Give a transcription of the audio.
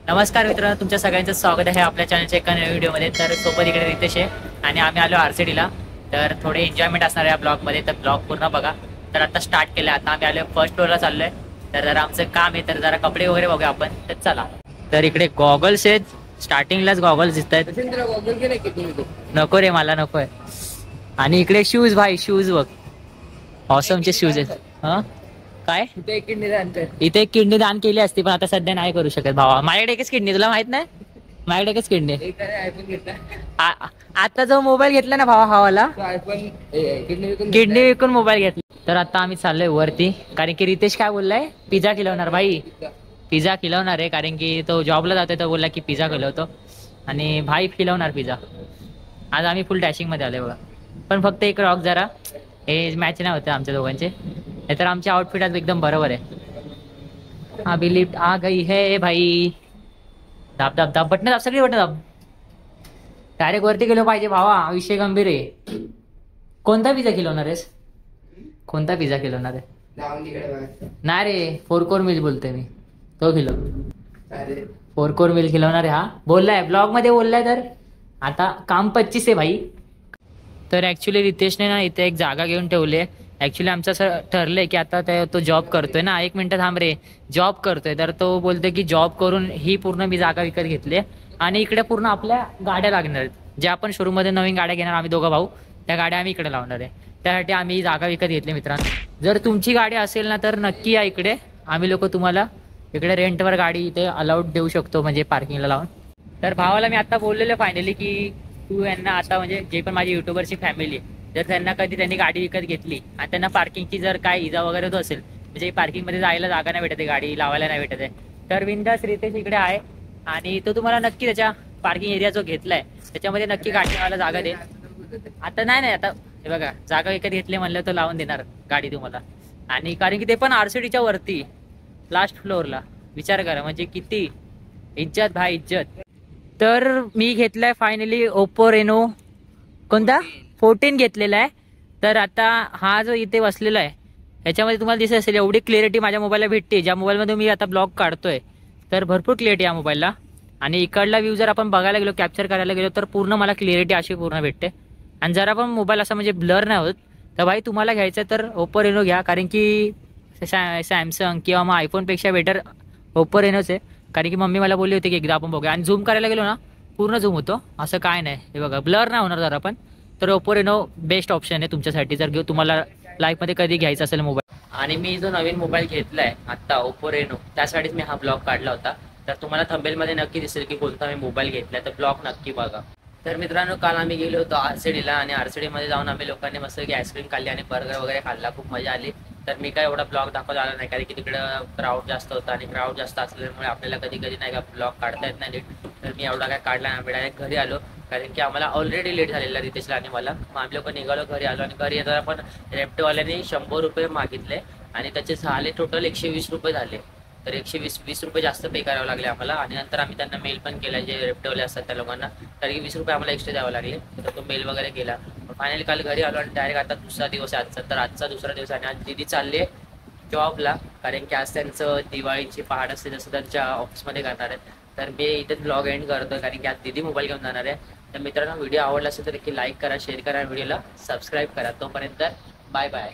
नमस्कार मित्रांनो, तुमच्या सगळ्यांचं स्वागत आहे आपल्या चॅनलच्या एका नवीन व्हिडिओमध्ये. तर सोबत इकडे रितेश आहे आणि आम्ही आलो आरसीडीला. तर थोडे एन्जॉयमेंट असणार आहे या ब्लॉगमध्ये, तर ब्लॉग पूर्ण बघा. तर आता स्टार्ट केलं. आता आम्ही आलो फर्स्ट फ्लोअरला चाललोय. तर जरा आमचं काम आहे, तर जरा कपडे वगैरे बघूया आपण. तर चला. तर इकडे गॉगल्स आहेत, स्टार्टिंगलाच गॉगल्स दिसत आहेत. नको रे, मला नको आहे. आणि इकडे शूज, भाई शूज बघ, ऑसमचे शूज आहेत. हा काय इथे एक किडनी दान केली असती, पण आता सध्या नाही करू शकत भावा. माझ्याकडे एकच किडनी, तुला माहित नाही? माझ्याकडे एकच किडनी. आता जो मोबाईल घेतला ना भावा, हवाला किडनी विकून मोबाईल घेतला. तर आता आम्ही चाललोय वरती, कारण की रितेश काय बोललाय, पिझ्झा खिलवणार भाई. पिझ्झा खिलवणार आहे, कारण की तो जॉबला जातोय, तो बोलला की पिझ्झा खिलवतो. आणि भाई खिलवणार पिझ्झा. आज आम्ही फुल डॅशिंग मध्ये आलोय बघा. पण फक्त एक रॉक, जरा हे मॅच नाही होते आमच्या दोघांचे, नाहीतर आमचे आउटफिट आज एकदम बरोबर आहे. अभी लिफ्ट आ गई है भाई. दाब दाब दाब, बटन दाब, सगळी बटन दाब. डायरेक्ट वरती गेलो पाहिजे भावा, विषय गंभीर आहे. कोणता पिझ्झा खिलवणार आहेस? कोणता पिझ्झा खिलवणार आहे? नाही रे, फोर कोर मिल बोलतोय मी, तो खिलव. फोर कोर मिल खिलवणार आहे हा, बोललाय ब्लॉग मध्ये बोललाय. तर आता काम 25 आहे भाई. तर ऍक्च्युली रितेशने ना इथे एक जागा घेऊन ठेवली आहे. ऍक्च्युली आमचं असं ठरलंय की आता तो जॉब करतोय ना, एक मिनिट थांब रे, जॉब करतोय. तर तो बोलतोय की जॉब करून ही पूर्ण मी जागा विकत घेतली आणि इकडे पूर्ण आपल्या गाड्या लागणार आहेत. ज्या आपण शोरूम मध्ये नवीन गाड्या घेणार आम्ही दोघं भाऊ, त्या गाड्या आम्ही इकडे लावणार आहे. त्यासाठी आम्ही ही जागा विकत घेतली मित्रांनो. जर तुमची गाडी असेल ना, तर नक्की या इकडे. आम्ही लोक तुम्हाला इकडे रेंटवर गाडी इथे अलाउड देऊ शकतो, म्हणजे पार्किंगला लावून. तर भावाला मी आता बोललेलं फायनली की तू यांना आता, म्हणजे जे पण माझी युट्यूबरची फॅमिली आहे, जर त्यांना कधी त्यांनी गाडी विकत घेतली आणि त्यांना पार्किंगची जर काय इजा वगैरे होत असेल, म्हणजे पार्किंग मध्ये जायला जागा नाही भेटत आहे, गाडी लावायला नाही भेटत आहे, तर बिंदास रितेश इकडे आहे आणि तो तुम्हाला नक्की त्याच्या पार्किंग एरिया जो घेतलाय त्याच्यामध्ये नक्की गाडी लावायला जागा दे. आता नाही, आता हे बघा, जागा विकत घेतली म्हणलं तर लावून देणार गाडी तुम्हाला. आणि कारण की ते पण आरसीडीच्या वरती लास्ट फ्लोअरला, विचार करा म्हणजे किती इज्जत भाई, इज्जत. तर मी घेतलाय फायनली ओप्पो रेनो, कोणता 14 घेतलेला आहे. तर आता हा जो इथे बसलेला आहे याच्यामध्ये तुम्हाला दिसत असेल एवढी क्लिअरिटी माझ्या मोबाईलला भेटते, ज्या मोबाईलमध्ये मी आता ब्लॉग काढतोय. तर भरपूर क्लिअरिटी या मोबाईलला. आणि इकडला व्ह्यू जर आपण बघायला गेलो, कॅप्चर करायला गेलो, तर पूर्ण मला क्लिअरिटी अशी पूर्ण भेटते. आणि जरा पण मोबाईल असा म्हणजे ब्लर नाही होत. तर भाई तुम्हाला घ्यायचं तर ओप्पो रेनो घ्या, कारण की सॅमसंग किंवा मग आयफोनपेक्षा बेटर ओप्पो रेनोच आहे. कारण की मम्मी मला बोलली होती की एकदा आपण बघूया, आणि झूम करायला गेलो ना पूर्ण झूम होतो, असं काय नाही. हे बघा, ब्लर नाही होणार जरा पण. तर ओप्पो रेनो बेस्ट ऑप्शन आहे तुमच्यासाठी, जर तुम्हाला लाईफमध्ये कधी घ्यायचा असेल मोबाईल. आणि मी जो नवीन मोबाईल घेतलाय आता ओप्पो रेनो, त्यासाठीच मी हा ब्लॉग काढला होता. तर तुम्हाला थंबनेलमध्ये नक्की दिसेल की कोणता मी मोबाईल घेतलाय, तर ब्लॉग नक्की बघा. तर मित्रांनो, काल आम्ही गेलो होतो आरसीडीला आणि आरसीडीमध्ये जाऊन आम्ही लोकांनी मस्त की आईस्क्रीम खाल्ली आणि बर्गर वगैरे खाल्ला, खूप मजा आली. तर मी काय एवढा ब्लॉग दाखवता आला नाही, कारण की तिकडं क्राऊड जास्त होता आणि क्राऊड जास्त असल्यामुळे आपल्याला कधी कधी नाही का ब्लॉग काढता येत नाही नीट. तर मी एवढा काय काढला नाही, आम्ही डायरेक्ट घरी आलो, कारण की आम्हाला ऑलरेडी लेट झालेला रितेशला आणि मला. मग आम्ही लोक निघालो, घरी आलो. आणि घरी येताना पण रेप्टोवाल्याने 100 रुपये मागितले आणि त्याचे झाले टोटल 120 रुपये झाले. तर 120 रुपये जास्त पे करावे लागले आम्हाला. आणि नंतर आम्ही त्यांना मेल पण केला, जे रेप्टोवाले असतात त्या लोकांना, कारण की 20 रुपये आम्हाला एक्स्ट्रा द्यावे लागले. तर तो मेल वगैरे केला. फायनली काल घरी आलो आणि डायरेक्ट आता दुसरा दिवस आहे आजचा. तर आजचा दुसरा दिवस आणि आज दिदी चालली आहे जॉबला, कारण की आज त्यांचं दिवाळीची पहाट असते, जसं त्यांच्या ऑफिसमध्ये करणार आहेत. तर मी इथेच ब्लॉग एंड करतो, कारण की आज दिदी मोबाईल घेऊन जाणार आहे. तर मित्रांनो, व्हिडिओ आवडला असेल तर नक्की लाईक करा, शेअर करा, व्हिडिओला सबस्क्राईब करा. तोपर्यंत बाय बाय.